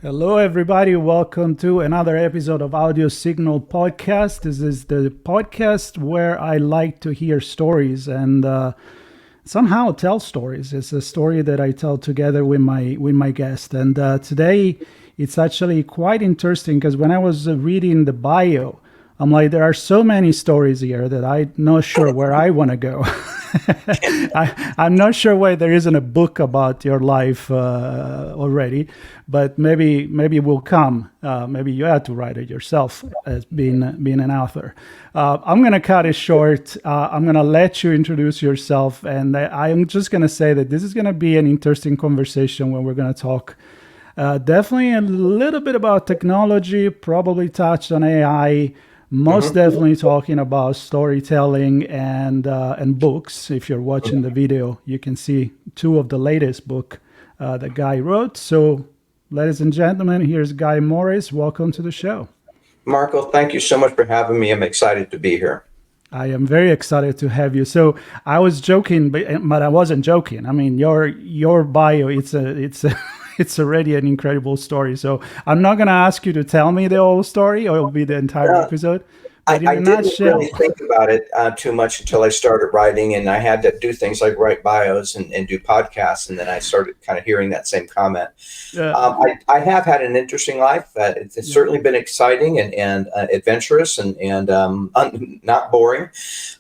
Hello, everybody. Welcome to another episode of Audio Signal Podcast. This is the podcast where I like to hear stories and somehow tell stories. It's a story that I tell together with my guest. And today, it's actually quite interesting because when I was reading the bio, I'm like, there are so many stories here that I'm not sure where I want to go. I'm not sure why there isn't a book about your life already, but maybe it will come. Maybe you had to write it yourself as being an author. I'm gonna cut it short. I'm gonna let you introduce yourself, and I'm just gonna say that this is gonna be an interesting conversation when we're gonna talk. Definitely a little bit about technology, probably touched on AI, most hmm definitely talking about storytelling and books. If you're watching the video, you can see two of the latest book that Guy wrote. So, ladies and gentlemen, here's Guy Morris. Welcome to the show. Marco, thank you so much for having me. I'm excited to be here. I am very excited to have you. So I was joking, but I wasn't joking. I mean, your bio, it's a it's already an incredible story. So I'm not gonna ask you to tell me the whole story, or it'll be the entire Uh, episode. I, But in I a didn't really nutshell, think about it too much until I started writing, and I had to do things like write bios and do podcasts, and then I started kind of hearing that same comment. uh, I have had an interesting life. It's yeah. certainly been exciting and adventurous and not boring.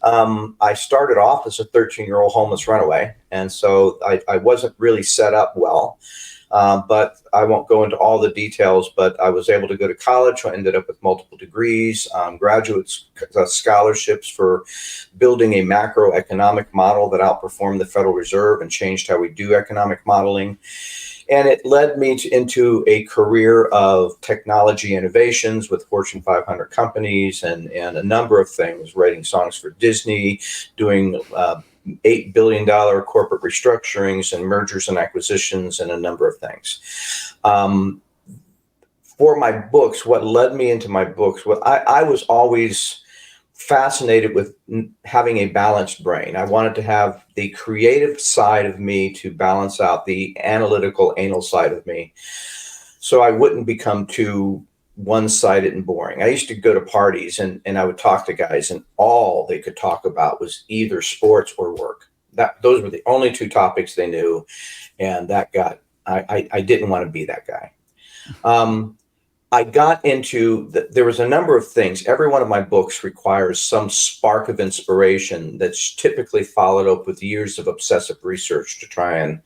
I started off as a 13-year-old homeless runaway, and so I wasn't really set up well. But I won't go into all the details. But I was able to go to college. I ended up with multiple degrees, scholarships for building a macroeconomic model that outperformed the Federal Reserve and changed how we do economic modeling. And it led me into a career of technology innovations with Fortune 500 companies and a number of things, writing songs for Disney, doing $8 billion corporate restructurings and mergers and acquisitions, and a number of things. Um, for my books, what led me into my books, I was always fascinated with having a balanced brain. I wanted to have the creative side of me to balance out the analytical, anal side of me, so I wouldn't become too one-sided and boring. I used to go to parties and I would talk to guys, and all they could talk about was either sports or work. Those were the only two topics they knew, and I didn't want to be that guy. Um, I got into there was a number of things. Every one of my books requires some spark of inspiration that's typically followed up with years of obsessive research to try and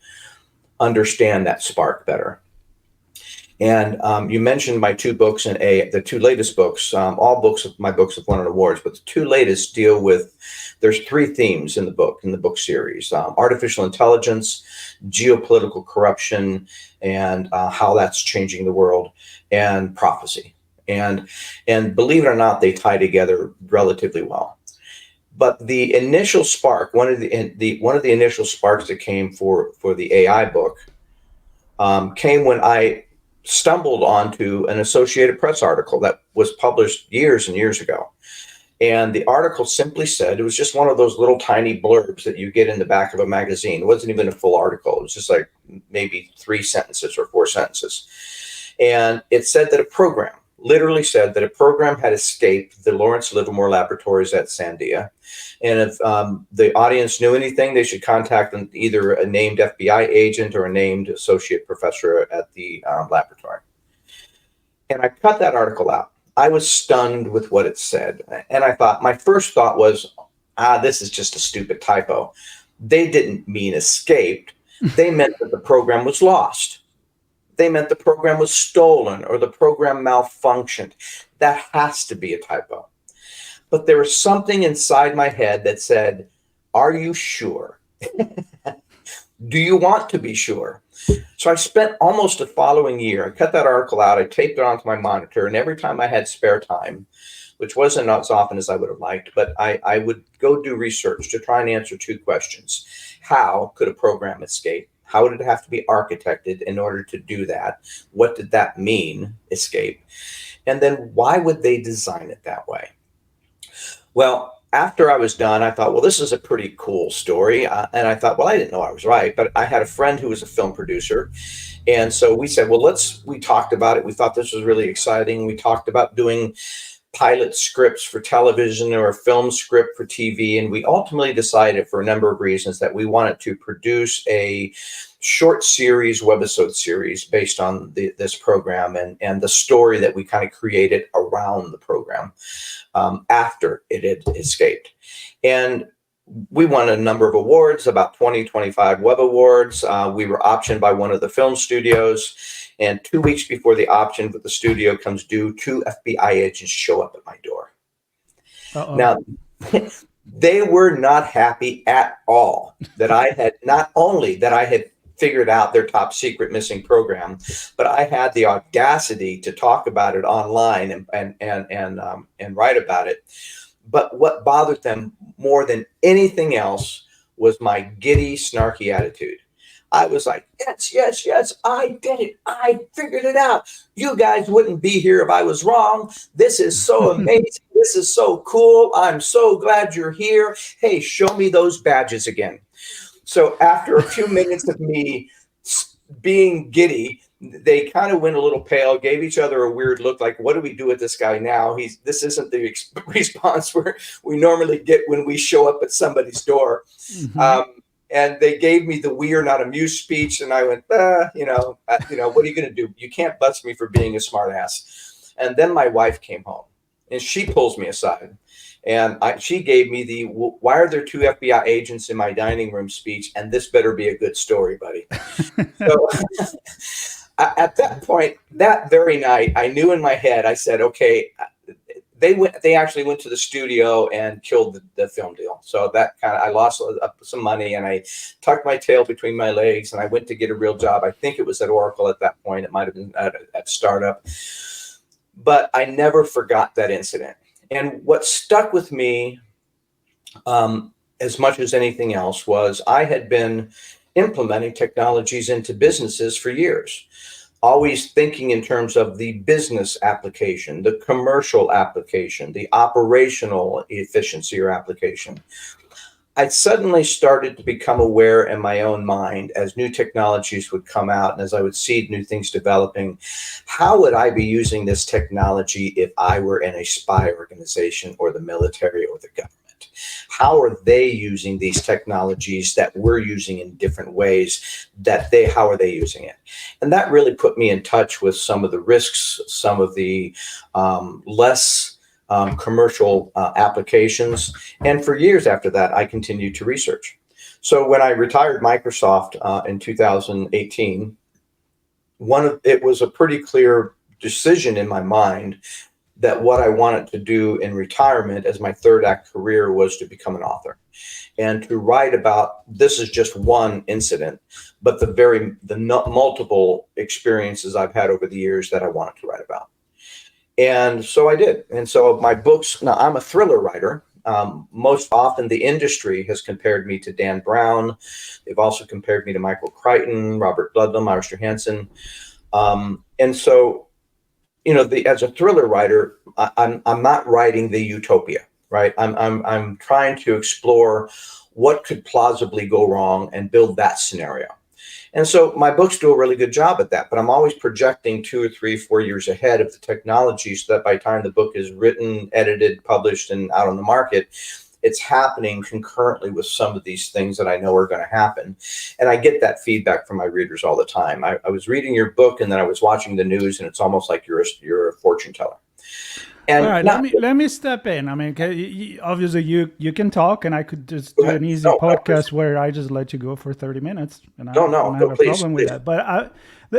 understand that spark better. And you mentioned my two books and the two latest books. All books of my books have won awards, but the two latest deal with. There's three themes in the book series: artificial intelligence, geopolitical corruption, and how that's changing the world, and prophecy. And believe it or not, they tie together relatively well. But the initial spark, one of the initial sparks that came for the AI book, came when I stumbled onto an Associated Press article that was published years and years ago. And the article simply said, it was just one of those little tiny blurbs that you get in the back of a magazine. It wasn't even a full article. It was just like maybe 3 sentences or 4 sentences. And it said that literally said that a program had escaped the Lawrence Livermore laboratories at Sandia. And if the audience knew anything, they should contact either a named FBI agent or a named associate professor at the laboratory. And I cut that article out. I was stunned with what it said. And my first thought was, this is just a stupid typo. They didn't mean escaped. They meant that the program was lost. They meant the program was stolen or the program malfunctioned. That has to be a typo. But there was something inside my head that said, are you sure? Do you want to be sure? So I spent almost the following year. I cut that article out. I taped it onto my monitor. And every time I had spare time, which wasn't as often as I would have liked, but I would go do research to try and answer two questions. How could a program escape? How would it have to be architected in order to do that? What did that mean, escape? And then why would they design it that way? Well, after I was done, I thought, well, this is a pretty cool story. And I thought, well, I didn't know I was right, but I had a friend who was a film producer. And so we said, well, we talked about it. We thought this was really exciting. We talked about doing pilot scripts for television or a film script for TV. And we ultimately decided, for a number of reasons, that we wanted to produce a short series, webisode series based on this program and the story that we kind of created around the program after it had escaped. And we won a number of awards, about 20, 25 web awards. We were optioned by one of the film studios. And 2 weeks before the option with the studio comes due, 2 FBI agents show up at my door. Uh-oh. Now, they were not happy at all that I had, not only that I had figured out their top secret missing program, but I had the audacity to talk about it online and write about it. But what bothered them more than anything else was my giddy, snarky attitude. I was like, yes, yes, yes, I did it. I figured it out. You guys wouldn't be here if I was wrong. This is so amazing. This is so cool. I'm so glad you're here. Hey, show me those badges again. So after a few minutes of me being giddy, they kind of went a little pale, gave each other a weird look like, what do we do with this guy now? This isn't the response we normally get when we show up at somebody's door. Mm-hmm. And they gave me the "we are not amused" speech, and I went, what are you going to do? You can't bust me for being a smart ass. And then my wife came home, and she pulls me aside, and she gave me the "why are there 2 FBI agents in my dining room" speech, and this better be a good story, buddy. So at that point, that very night, I knew in my head, I said, okay. They actually went to the studio and killed the film deal. So that I lost some money, and I tucked my tail between my legs, and I went to get a real job. I think it was at Oracle at that point. It might have been at startup, but I never forgot that incident. And what stuck with me as much as anything else was I had been implementing technologies into businesses for years. Always thinking in terms of the business application, the commercial application, the operational efficiency or application. I suddenly started to become aware in my own mind as new technologies would come out and as I would see new things developing, how would I be using this technology if I were in a spy organization or the military or the government? How are they using these technologies that we're using in different ways? How are they using it? And that really put me in touch with some of the risks, some of the less commercial applications. And for years after that, I continued to research. So when I retired Microsoft in 2018, it was a pretty clear decision in my mind that what I wanted to do in retirement as my third act career was to become an author and to write about, this is just one incident, but the multiple experiences I've had over the years that I wanted to write about. And so I did. And so my books, now I'm a thriller writer. Most often the industry has compared me to Dan Brown. They've also compared me to Michael Crichton, Robert Ludlum, Iris Johansson. And so, as a thriller writer, I'm not writing the utopia, right? I'm trying to explore what could plausibly go wrong and build that scenario. And so my books do a really good job at that, but I'm always projecting 2 or 3, 4 years ahead of the technology so that by the time the book is written, edited, published, and out on the market, it's happening concurrently with some of these things that I know are going to happen. And I get that feedback from my readers all the time. I was reading your book and then I was watching the news, and it's almost like you're a fortune teller. And all right, let me step in. I mean, obviously you can talk, and I could just do an easy podcast where I just let you go for 30 minutes, and I don't have a problem with that. But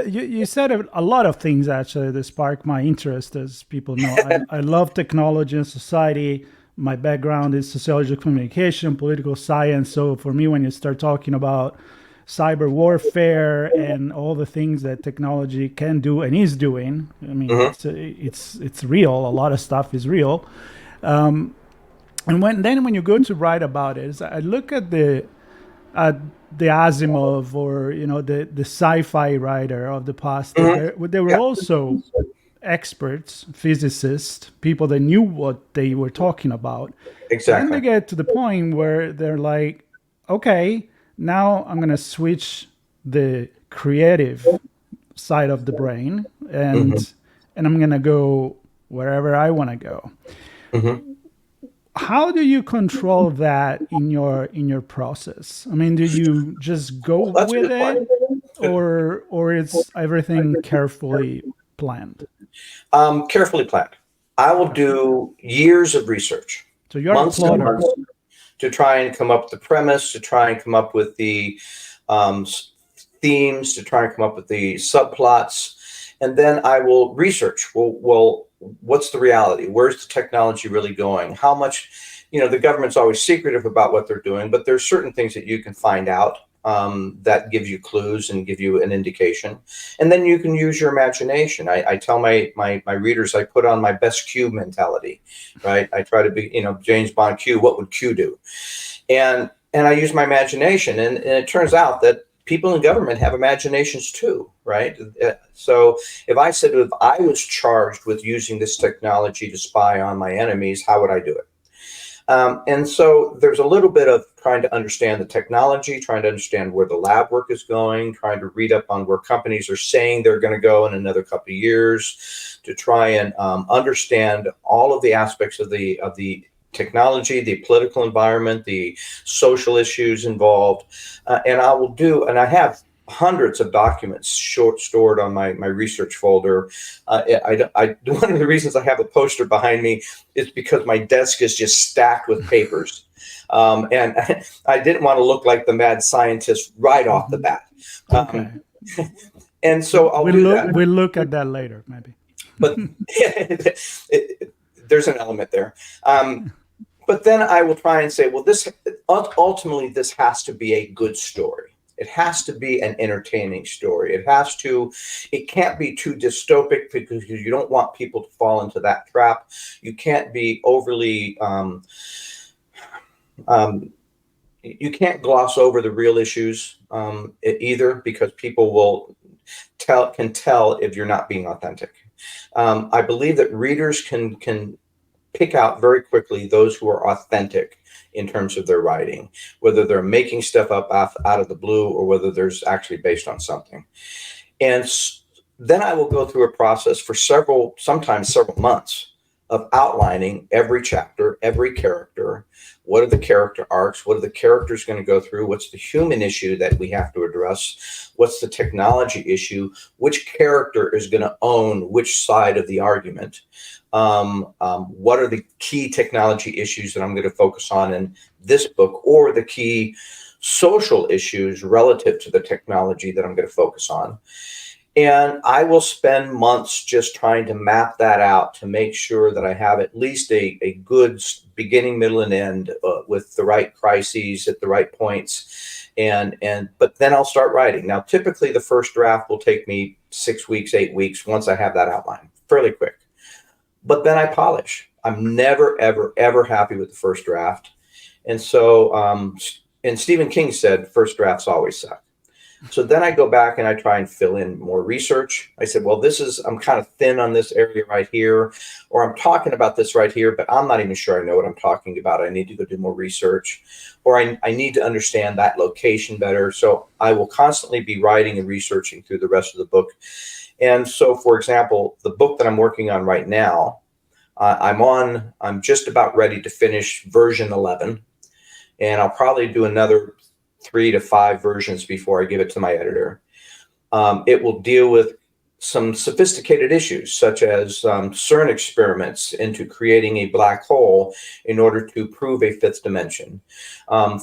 you said a lot of things actually that sparked my interest, as people know. I love technology and society. My background is sociology of communication, political science. So for me, when you start talking about cyber warfare and all the things that technology can do and is doing, I mean, it's real. A lot of stuff is real. And when you go to write about it, I look at the Asimov or the sci-fi writer of the past. They were also experts, physicists, people that knew what they were talking about. But then they Exactly. get to the point where they're like, okay, now I'm going to switch the creative side of the brain Hmm. and I'm going to go wherever I want to go. Hmm. How do you control that in your process? I mean, do you just go Well, that's a with good it, point. or it's everything carefully planned? Carefully planned. I will Okay. do years of research, So you're a months and plotter. months, to try and come up with the premise, to try and come up with the um, themes, to try and come up with the subplots, and then I will research. Well, what's the reality? Where's the technology really going? How much? The government's always secretive about what they're doing, but there's certain things that you can find out that gives you clues and give you an indication, and then you can use your imagination. I tell my readers, I put on my best Q mentality, right? I try to be, James Bond Q. What would Q do? And I use my imagination, and it turns out that people in government have imaginations too, right? So if I was charged with using this technology to spy on my enemies, how would I do it? And so there's a little bit of trying to understand the technology, trying to understand where the lab work is going, trying to read up on where companies are saying they're going to go in another couple of years, to try and understand all of the aspects of the technology, the political environment, the social issues involved, and I have hundreds of documents stored on my research folder. One of the reasons I have a poster behind me is because my desk is just stacked with papers. And I didn't want to look like the mad scientist right off the Mhm. bat. Okay. Um, and so I'll do that. We'll look at that later, maybe. But there's an element there. But then I will try and say, well, ultimately, this has to be a good story. It has to be an entertaining story. It can't be too dystopic, because you don't want people to fall into that trap. You can't be overly, um, you can't gloss over the real issues either, because people can tell if you're not being authentic. I believe that readers can pick out very quickly those who are authentic in terms of their writing, whether they're making stuff up out of the blue or whether there's actually based on something. And then I will go through a process for sometimes several months, of outlining every chapter, every character. What are the character arcs? What are the characters going to go through? What's the human issue that we have to address? What's the technology issue? Which character is going to own which side of the argument? What are the key technology issues that I'm going to focus on in this book, or the key social issues relative to the technology that I'm going to focus on? And I will spend months just trying to map that out, to make sure that I have at least a good beginning, middle, and end, with the right crises at the right points. But then I'll start writing. Now, typically the first draft will take me 6 weeks, 8 weeks, once I have that outline, fairly quick. But then I polish. I'm never, ever, ever happy with the first draft. And so, and Stephen King said, first drafts always suck. So then I go back and I try and fill in more research. I said, well, I'm kind of thin on this area right here, or I'm talking about this right here, but I'm not even sure I know what I'm talking about. I need to go do more research, or I need to understand that location better. So I will constantly be writing and researching through the rest of the book. And so, for example, the book that I'm working on right now, I'm just about ready to finish version 11, and I'll probably do another 3 to 5 versions before I give it to my editor. It will deal with some sophisticated issues, such as CERN experiments into creating a black hole in order to prove a fifth dimension.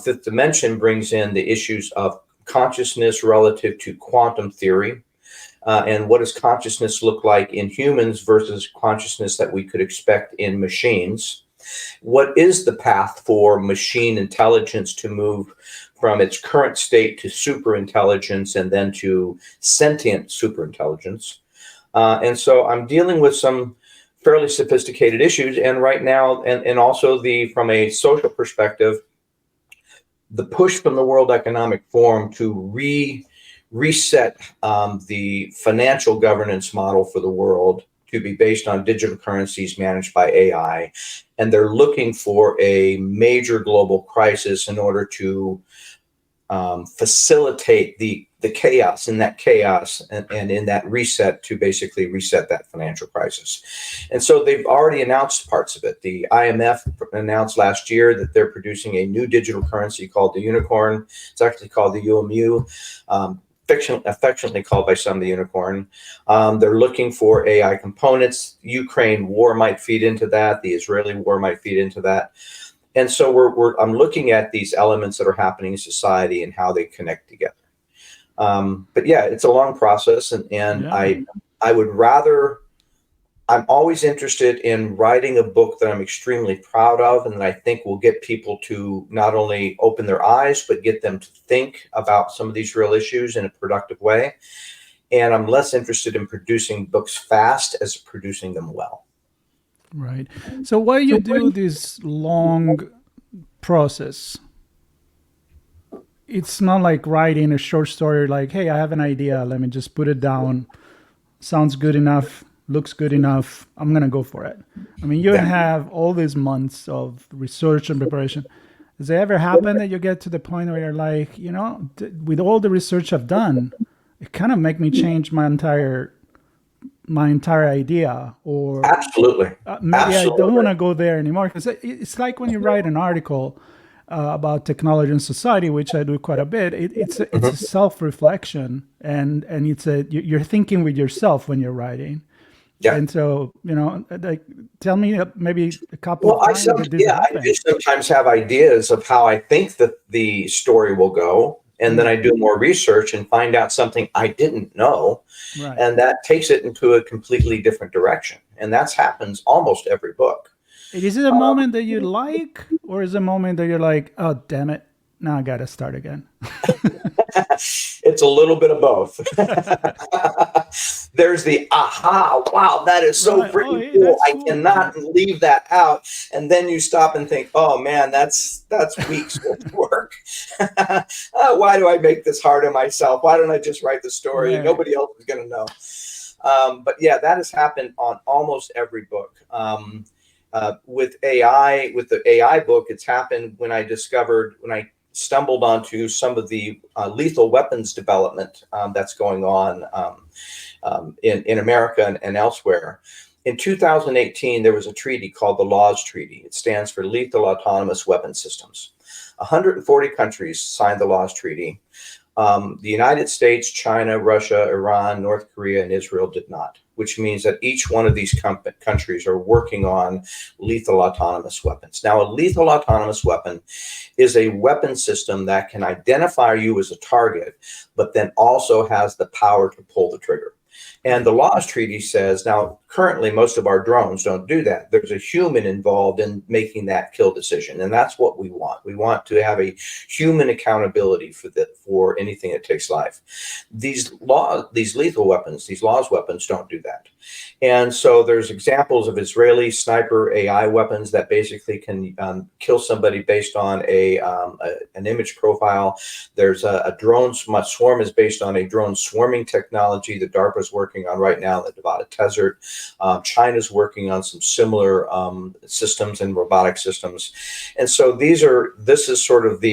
Fifth dimension brings in the issues of consciousness relative to quantum theory. And what does consciousness look like in humans versus consciousness that we could expect in machines? What is the path for machine intelligence to move from its current state to superintelligence, and then to sentient superintelligence? And so I'm dealing with some fairly sophisticated issues. And right now, and also from a social perspective, the push from the World Economic Forum to reset the financial governance model for the world to be based on digital currencies managed by AI. And they're looking for a major global crisis in order to facilitate the chaos, and in that reset, to basically reset that financial crisis. And so they've already announced parts of it. The IMF announced last year that they're producing a new digital currency called the unicorn. It's actually called the UMU, affectionately called by some the unicorn. They're looking for AI components. Ukraine war might feed into that. The Israeli war might feed into that. And so I'm looking at these elements that are happening in society and how they connect together. But yeah, it's a long process, and yeah. I would rather. I'm always interested in writing a book that I'm extremely proud of, and that I think will get people to not only open their eyes, but get them to think about some of these real issues in a productive way. And I'm less interested in producing books fast as producing them well. Right. So why you do this long process? It's not like writing a short story like, hey, I have an idea, let me just put it down. Sounds good enough, looks good enough, I'm going to go for it. I mean, you have all these months of research and preparation. Does it ever happen that you get to the point where you're like, with all the research I've done, it kind of make me change my entire idea, or absolutely maybe absolutely. I don't want to go there anymore? Because it's like when you write an article about technology and society, which I do quite a bit. It's a self-reflection, and you're thinking with yourself when you're writing. Yeah. And so, tell me maybe a couple of times that this happened. I do sometimes have ideas of how I think that the story will go. And then I do more research and find out something I didn't know. Right. And that takes it into a completely different direction. And that happens almost every book. Is it a moment that you like, or is it a moment that you're like, oh, damn it, now I got to start again? It's a little bit of both. There's the aha, wow, that is so freaking cool. I cannot leave that out. And then you stop and think, oh man, that's weeks worth of work. Why do I make this hard on myself? Why don't I just write the story? Right. Nobody else is going to know. But yeah, that has happened on almost every book. With AI, with the AI book, it's happened when I stumbled onto some of the lethal weapons development that's going on in America and elsewhere. In 2018, there was a treaty called the Laws Treaty. It stands for Lethal Autonomous Weapon Systems. 140 countries signed the Laws Treaty. The United States, China, Russia, Iran, North Korea, and Israel did not, which means that each one of these countries are working on lethal autonomous weapons. Now, a lethal autonomous weapon is a weapon system that can identify you as a target, but then also has the power to pull the trigger. And the Laws Treaty says, now, currently, most of our drones don't do that. There's a human involved in making that kill decision. And that's what we want. We want to have a human accountability for anything that takes life. These lethal weapons, these laws weapons don't do that. And so there's examples of Israeli sniper AI weapons that basically can kill somebody based on an image profile. There's a drone swarm is based on a drone swarming technology that DARPA is working on right now in the Nevada desert. China's working on some similar systems and robotic systems. And so this is sort of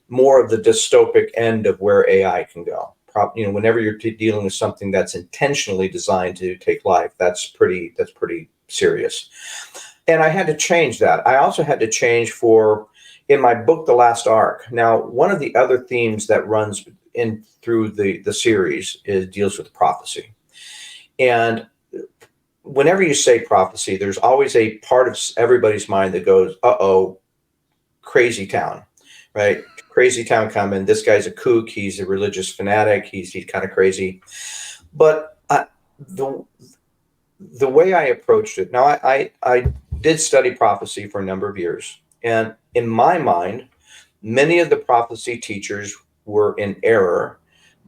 more of the dystopic end of where AI can go. Whenever you're dealing with something that's intentionally designed to take life, that's pretty serious. And I had to change that. I also had to change in my book, The Last Ark. Now, one of the other themes that runs in through the series deals with prophecy. And whenever you say prophecy, there's always a part of everybody's mind that goes, uh-oh, crazy town, right? Crazy town coming. This guy's a kook. He's a religious fanatic. He's kind of crazy. But the way I approached it, now I did study prophecy for a number of years. And in my mind, many of the prophecy teachers were in error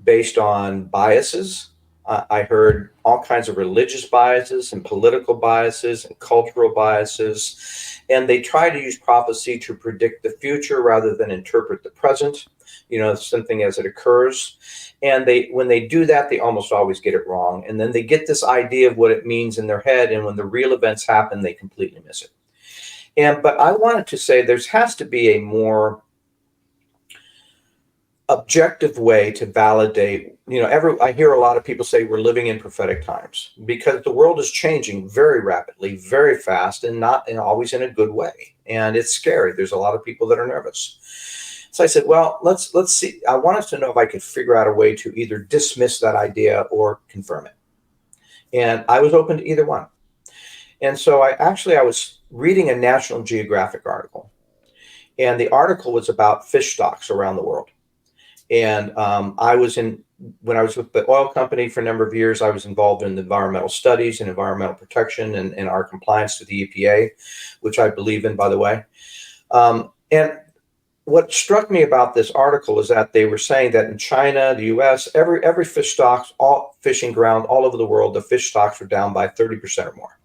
based on biases. I heard all kinds of religious biases and political biases and cultural biases, and they try to use prophecy to predict the future rather than interpret the present. something as it occurs. And when they do that, they almost always get it wrong. And then they get this idea of what it means in their head. And when the real events happen, they completely miss it. But I wanted to say there has to be a more objective way to validate. I hear a lot of people say we're living in prophetic times because the world is changing very rapidly, very fast, and not always in a good way. And it's scary. There's a lot of people that are nervous. So I said, well, let's see. I want us to know if I could figure out a way to either dismiss that idea or confirm it. And I was open to either one. And so I was reading a National Geographic article, and the article was about fish stocks around the world. And when I was with the oil company for a number of years, I was involved in environmental studies and environmental protection and our compliance to the EPA, which I believe in, by the way. And what struck me about this article is that they were saying that in China, the US, every fish stocks, all fishing ground all over the world, the fish stocks were down by 30% or more.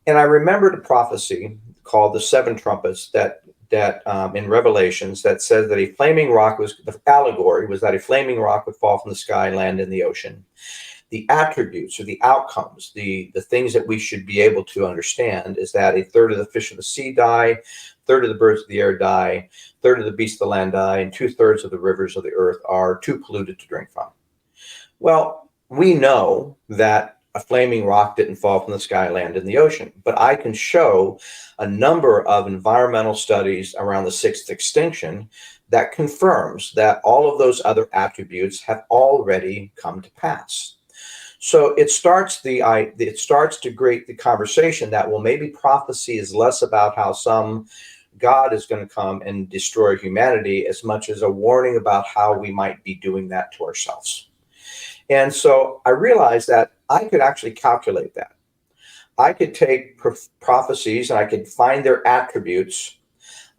And I remembered a prophecy called the Seven Trumpets that in Revelations that says that a flaming rock the allegory was that a flaming rock would fall from the sky and land in the ocean. The attributes or the outcomes, the things that we should be able to understand is that a third of the fish of the sea die, a third of the birds of the air die, a third of the beasts of the land die, and 2/3 of the rivers of the earth are too polluted to drink from. Well, we know that a flaming rock didn't fall from the sky and land in the ocean, but I can show a number of environmental studies around the sixth extinction that confirms that all of those other attributes have already come to pass. So it starts to create the conversation that, well, maybe prophecy is less about how some God is going to come and destroy humanity as much as a warning about how we might be doing that to ourselves. And so I realized that I could actually calculate that. I could take prophecies and I could find their attributes.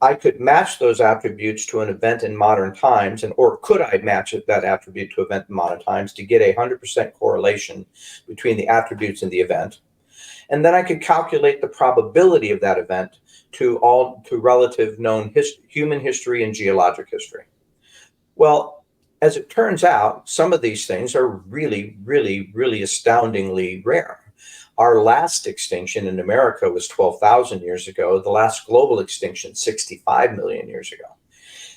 I could match those attributes to an event in modern times, or could I match that attribute to an event in modern times to get 100% correlation between the attributes and the event. And then I could calculate the probability of that event to relative known human history and geologic history. Well, as it turns out, some of these things are really, really, really astoundingly rare. Our last extinction in America was 12,000 years ago. The last global extinction, 65 million years ago.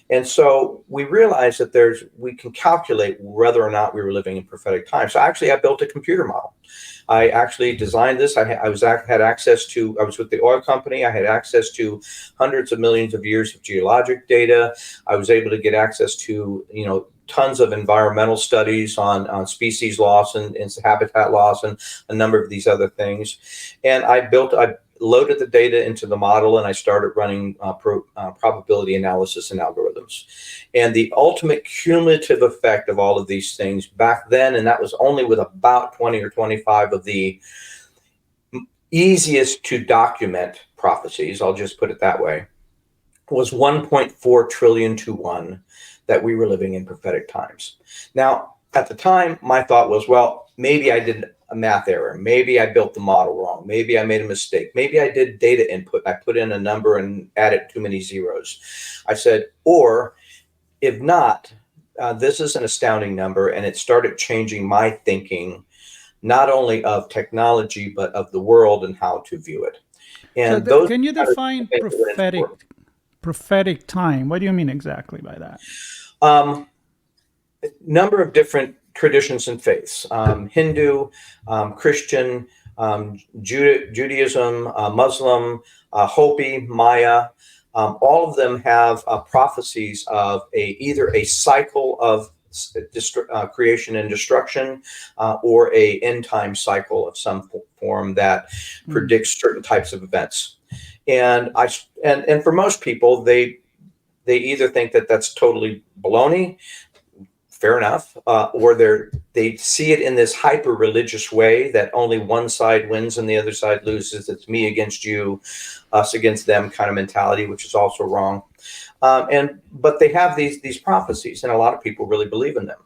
And so we realized that we can calculate whether or not we were living in prophetic times. So actually, I built a computer model. I actually designed this. I was with the oil company. I had access to hundreds of millions of years of geologic data. I was able to get access to, tons of environmental studies on species loss and habitat loss and a number of these other things. And I loaded the data into the model and I started running probability analysis and algorithms. And the ultimate cumulative effect of all of these things back then, and that was only with about 20 or 25 of the easiest to document prophecies, I'll just put it that way, was 1.4 trillion to 1 that we were living in prophetic times. Now, at the time, my thought was, well, maybe I did a math error. Maybe I built the model wrong. Maybe I made a mistake. Maybe I did data input. I put in a number and added too many zeros. I said, or if not, this is an astounding number. And it started changing my thinking, not only of technology, but of the world and how to view it. And can you define prophetic time? What do you mean exactly by that? Number of different traditions and faiths, Hindu, Christian, Judaism, Muslim, Hopi, Maya, all of them have prophecies of either a cycle of creation and destruction, or a end time cycle of some form that predicts certain types of events. And for most people, they either think that that's totally baloney, fair enough, or they see it in this hyper religious way that only one side wins and the other side loses. It's me against you, us against them kind of mentality, which is also wrong. But they have these prophecies, and a lot of people really believe in them.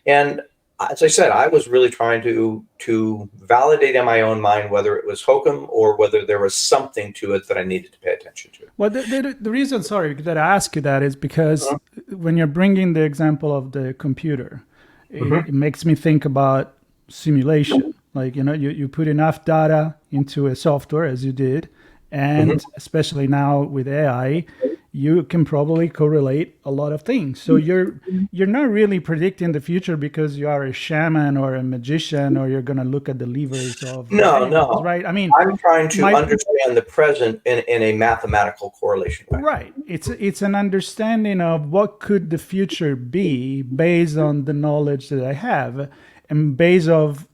And as I said, I was really trying to validate in my own mind whether it was hokum or whether there was something to it that I needed to pay attention to. Well, the reason, sorry, that I ask you that is because when you're bringing the example of the computer, it makes me think about simulation. Like, you put enough data into a software as you did, and especially now with AI, you can probably correlate a lot of things. So you're not really predicting the future because you are a shaman or a magician, or you're going to look at the levers of the No, animals, no. right? I mean, I'm trying to my understand the present in a mathematical correlation way. right. It's an understanding of what could the future be based on the knowledge that I have, and based of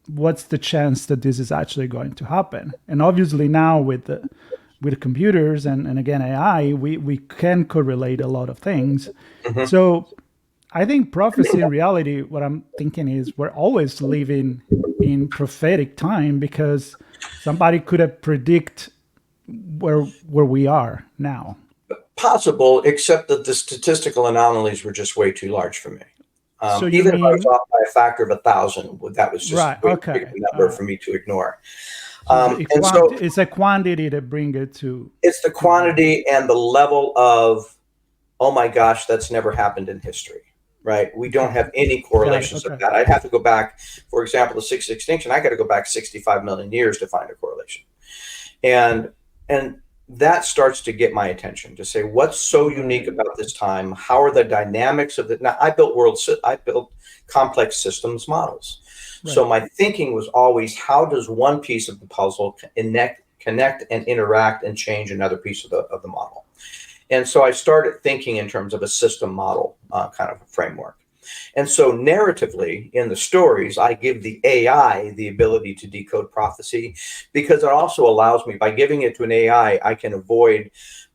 what's the chance that this is actually going to happen. And obviously now with computers and again AI, we can correlate a lot of things. So I think prophecy in reality, what I'm thinking is we're always living in prophetic time, because somebody could have predict where we are now. Possible, except that the statistical anomalies were just way too large for me. So you Even if I was mean, off by a factor of 1,000, that was just right? way too big Okay, a all number right. for me to ignore. So And so it's a quantity to bring it to. it's the quantity and the level of, oh my gosh, that's never happened in history, right? We don't have any Got it. correlations of Okay. that. I'd have to go back, for example, the sixth extinction. I got to go back 65 million years to find a correlation, and and that starts to get my attention to say, what's so unique about this time? How are the dynamics of it? Now, I built complex systems models. So Right. my thinking was always, how does one piece of the puzzle connect and interact and change another piece of the model? And so I started thinking in terms of a system model kind of a framework. And so narratively in the stories, I give the AI the ability to decode prophecy, because it also allows me, by giving it to an AI, I can avoid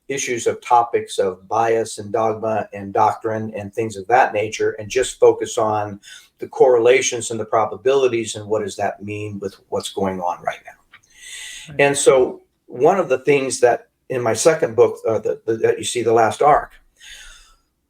issues of topics of bias and dogma and doctrine and things of that nature, and just focus on the correlations and the probabilities and what does that mean with what's going on right now. Right. And so one of the things that in my second book that you see, The Last Ark,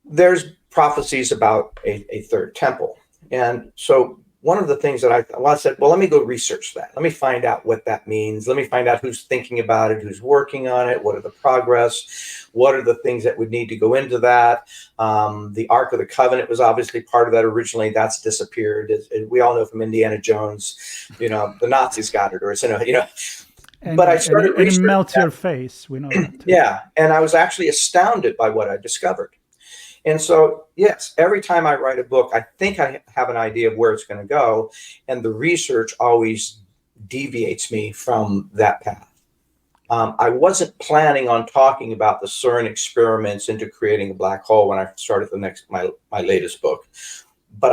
there's prophecies about a third temple. And so one of the things that I said, well, let me go research that. Let me find out what that means. Let me find out who's thinking about it, who's working on it, what are the progress, what are the things that would need to go into that. The Ark of the Covenant was obviously part of that originally. That's disappeared. We all know from Indiana Jones, the Nazis got it, or it's, but I started And it researching melts that. your face. We know that too. Yeah. And I was actually astounded by what I discovered. And so, yes, every time I write a book, I think I have an idea of where it's going to go. And the research always deviates me from that path. I wasn't planning on talking about the CERN experiments into creating a black hole when I started my latest book. But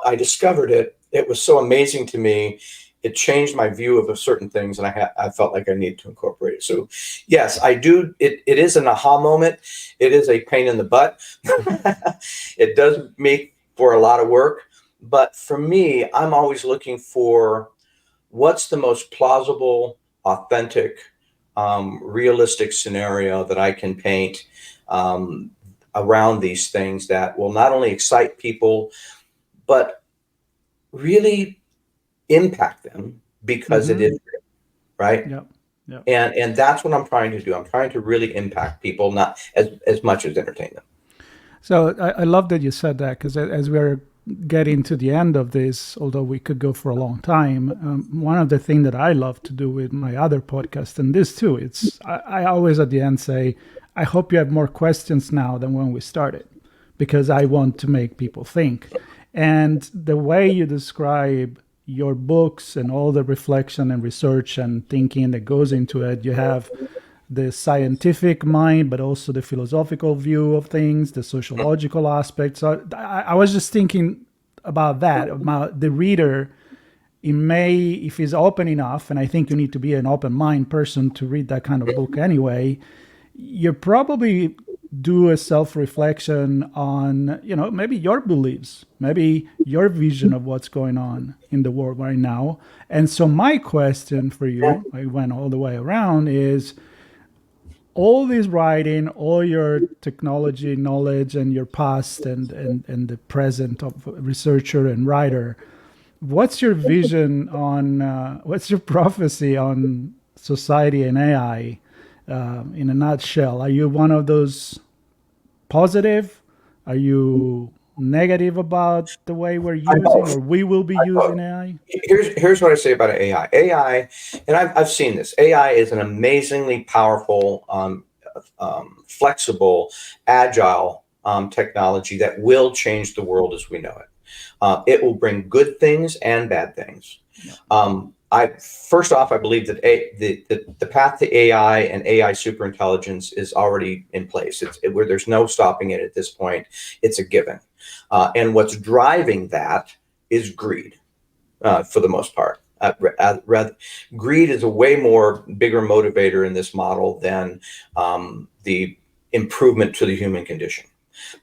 I discovered it. It was so amazing to me. It changed my view of certain things, and I felt like I needed to incorporate it. So, yes, I do. It is an aha moment. It is a pain in the butt. It does make for a lot of work. But for me, I'm always looking for what's the most plausible, authentic, realistic scenario that I can paint around these things that will not only excite people, but really impact them, because it is real, right? Yep. Yep. And that's what I'm trying to do. I'm trying to really impact people, not as much as entertain them. So I love that you said that, because as we're getting to the end of this, although we could go for a long time, one of the things that I love to do with my other podcast, and this too, I always at the end say, I hope you have more questions now than when we started, because I want to make people think. And the way you describe your books and all the reflection and research and thinking that goes into it, you have the scientific mind, but also the philosophical view of things, the sociological aspects. So I was just thinking about that, about the reader. It may, if he's open enough, and I think you need to be an open mind person to read that kind of book anyway, you probably do a self-reflection on, maybe your beliefs, maybe your vision of what's going on in the world right now. And so my question for you, I went all the way around, is all this writing, all your technology knowledge and your past and the present of researcher and writer, what's your vision on, what's your prophecy on society and AI in a nutshell? Are you one of those positive? Are you negative about the way we're I'm using both. or we will be I'm both. using AI? Here's what I say about AI. AI, and I've seen this. AI is an amazingly powerful, flexible, agile technology that will change the world as we know it. It will bring good things and bad things. Yeah. I first off, I believe that the path to AI and AI superintelligence is already in place. Where there's no stopping it at this point. It's a given, and what's driving that is greed, for the most part. Greed is a way more bigger motivator in this model than the improvement to the human condition.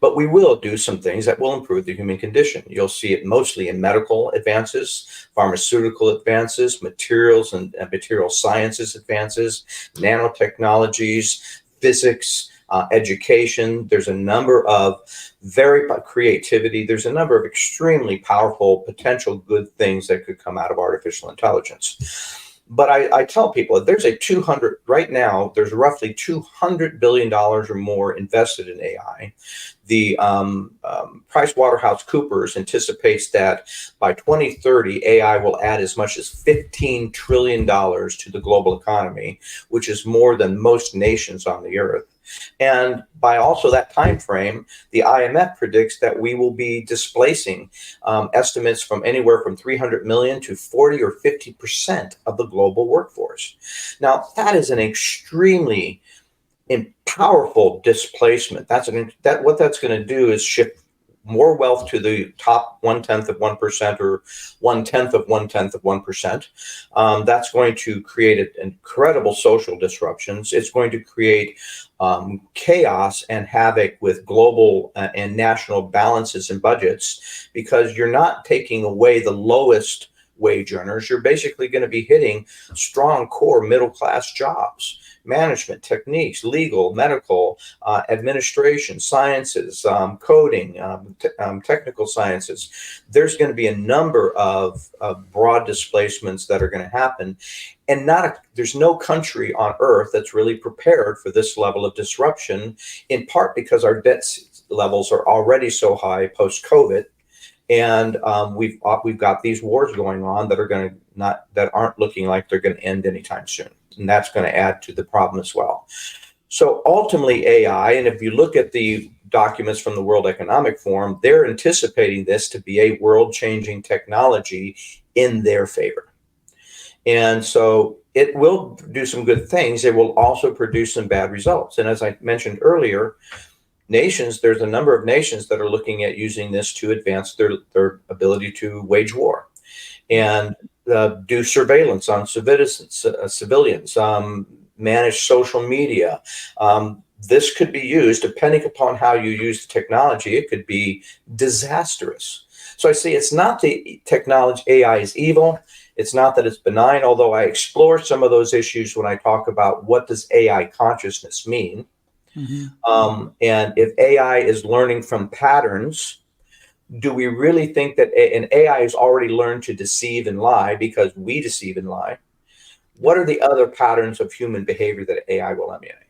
But we will do some things that will improve the human condition. You'll see it mostly in medical advances, pharmaceutical advances, materials and material sciences advances, nanotechnologies, physics, education. There's a number of creativity. There's a number of extremely powerful potential good things that could come out of artificial intelligence. But I tell people there's right now, there's roughly $200 billion or more invested in AI. The PricewaterhouseCoopers anticipates that by 2030, AI will add as much as $15 trillion to the global economy, which is more than most nations on the earth. And by also that time frame, the IMF predicts that we will be displacing estimates from anywhere from 300 million to 40 or 50% of the global workforce. Now, that is an extremely powerful displacement. What that's going to do is shift more wealth to the top 1/10 of 1% or 1/10 of 1/10 of 1%. That's going to create incredible social disruptions. It's going to create chaos and havoc with global and national balances and budgets, because you're not taking away the lowest wage earners. You're basically going to be hitting strong core middle class jobs, management techniques, legal, medical, administration, sciences, coding, technical sciences. There's going to be a number of broad displacements that are going to happen. And there's no country on earth that's really prepared for this level of disruption, in part because our debt levels are already so high post-COVID. And we've got these wars going on that aren't looking like they're going to end anytime soon, and that's going to add to the problem as well. So ultimately, AI, and if you look at the documents from the World Economic Forum, they're anticipating this to be a world-changing technology in their favor, and so it will do some good things. It will also produce some bad results, and as I mentioned earlier, there's a number of nations that are looking at using this to advance their ability to wage war and do surveillance on civilians, manage social media. This could be used, depending upon how you use the technology, it could be disastrous. So I say it's not the technology, AI is evil. It's not that it's benign, although I explore some of those issues when I talk about what does AI consciousness mean. Mm-hmm. And if AI is learning from patterns, do we really think that an AI has already learned to deceive and lie because we deceive and lie? What are the other patterns of human behavior that AI will emulate?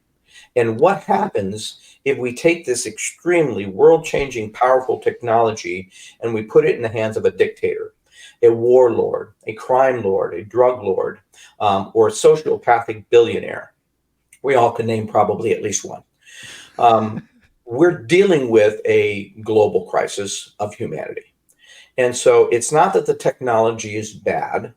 And what happens if we take this extremely world-changing, powerful technology and we put it in the hands of a dictator, a warlord, a crime lord, a drug lord, or a sociopathic billionaire? We all can name probably at least one. We're dealing with a global crisis of humanity. And so it's not that the technology is bad.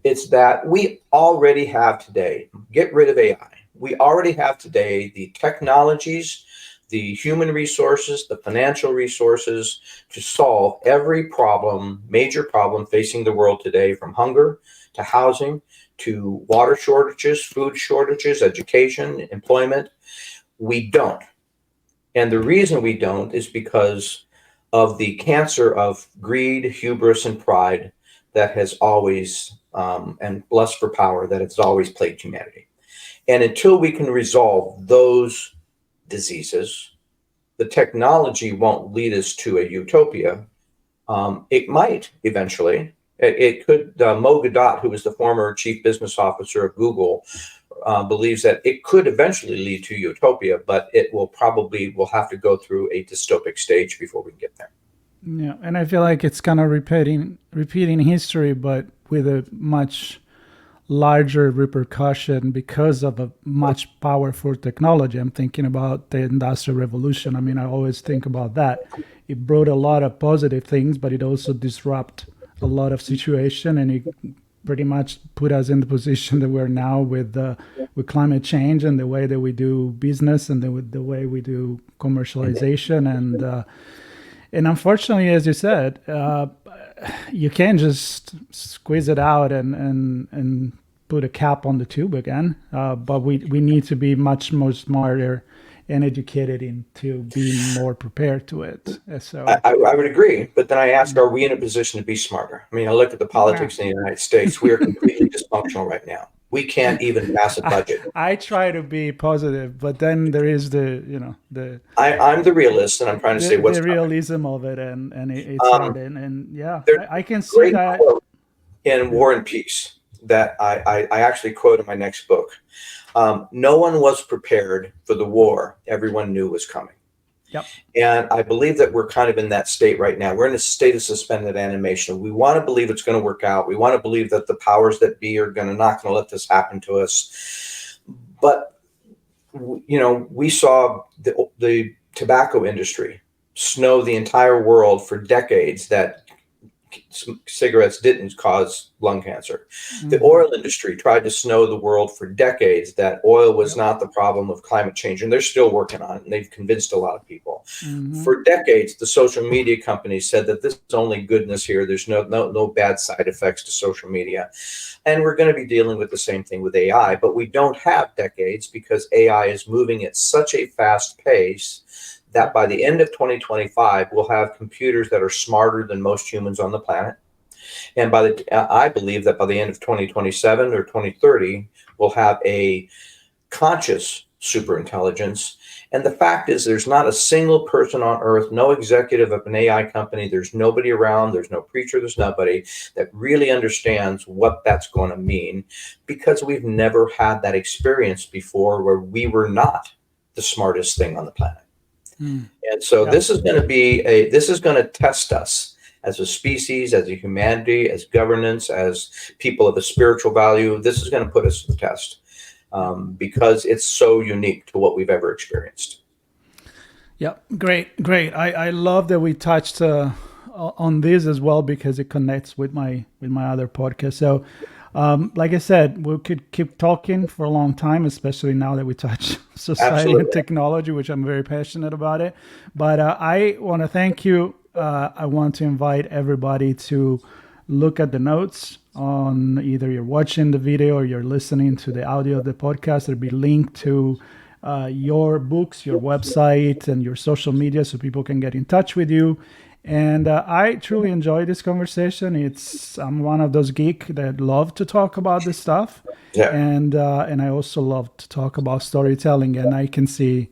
It's that we already have today, get rid of AI. We already have today the technologies, the human resources, the financial resources to solve every major problem facing the world today, from hunger to housing to water shortages, food shortages, education, employment. We don't. And the reason we don't is because of the cancer of greed, hubris, and pride that has always, and lust for power that has always plagued humanity. And until we can resolve those diseases, the technology won't lead us to a utopia. It might eventually. It could. Mo Gadot, who was the former chief business officer of Google, believes that it could eventually lead to utopia, but we'll have to go through a dystopic stage before we can get there. Yeah, and I feel like it's kind of repeating history, but with a much larger repercussion because of a much powerful technology. I'm thinking about the Industrial Revolution. I mean, I always think about that. It brought a lot of positive things, but it also disrupted a lot of situation, and it pretty much put us in the position that we're now with climate change and the way that we do business and the way we do commercialization. And unfortunately, as you said, you can't just squeeze it out and put a cap on the tube again. But we need to be much more smarter and educated into being more prepared to it. So I would agree, but then I ask, are we in a position to be smarter? I mean, I look at the politics in the United States. We are completely dysfunctional right now. We can't even pass a budget. I try to be positive, but then there is I'm the realist, and I'm trying to say what's the realism of it, and it's hard. And yeah, I can see that in War and Peace that I actually quote in my next book. No one was prepared for the war everyone knew was coming. Yep. And I believe that we're kind of in that state right now. We're in a state of suspended animation. We want to believe it's going to work out. We want to believe that the powers that be are not going to let this happen to us. But, we saw the tobacco industry snow the entire world for decades that cigarettes didn't cause lung cancer. Mm-hmm. The oil industry tried to snow the world for decades that oil was not the problem of climate change, and they're still working on it, and they've convinced a lot of people. Mm-hmm. For decades, the social media companies said that this is only goodness here. There's no bad side effects to social media. And we're going to be dealing with the same thing with AI, but we don't have decades because AI is moving at such a fast pace that by the end of 2025, we'll have computers that are smarter than most humans on the planet. And I believe that by the end of 2027 or 2030, we'll have a conscious superintelligence. And the fact is, there's not a single person on earth, no executive of an AI company, there's nobody around, there's no preacher, there's nobody that really understands what that's going to mean, because we've never had that experience before where we were not the smartest thing on the planet. And so this is going to test us as a species, as a humanity, as governance, as people of a spiritual value. This is going to put us to the test because it's so unique to what we've ever experienced. Yeah, great. I love that we touched on this as well because it connects with my other podcast. So, like I said, we could keep talking for a long time, especially now that we touch society Absolutely. and technology, which I'm very passionate about it. But I want to thank you. I want to invite everybody to look at the notes on either you're watching the video or you're listening to the audio of the podcast. There'll be linked to your books, your website, and your social media so people can get in touch with you. And I truly enjoy this conversation. I'm one of those geeks that love to talk about this stuff. Yeah. And I also love to talk about storytelling. And I can see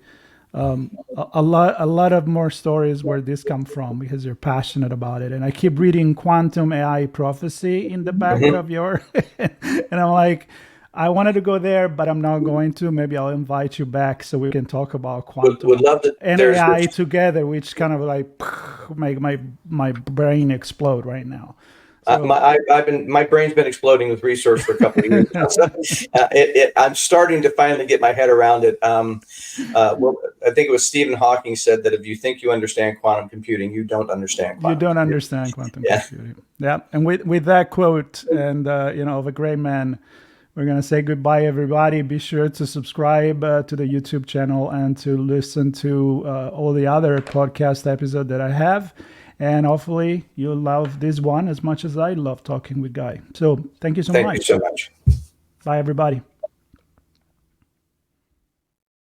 a lot of more stories where this come from because you're passionate about it. And I keep reading Quantum AI Prophecy in the back of your, and I'm like, I wanted to go there, but I'm not going to. Maybe I'll invite you back so we can talk about quantum would love to, and AI together, which kind of like make my brain explode right now. So, my brain's been exploding with research for a couple of years now. So, I'm starting to finally get my head around it. I think it was Stephen Hawking said that if you think you understand quantum computing, you don't understand quantum computing. Understand quantum computing. Yeah. And with that quote and of a great man, we're going to say goodbye, everybody. Be sure to subscribe to the YouTube channel and to listen to all the other podcast episodes that I have. And hopefully you'll love this one as much as I love talking with Guy. So thank you so much. Thank you so much. Bye, everybody.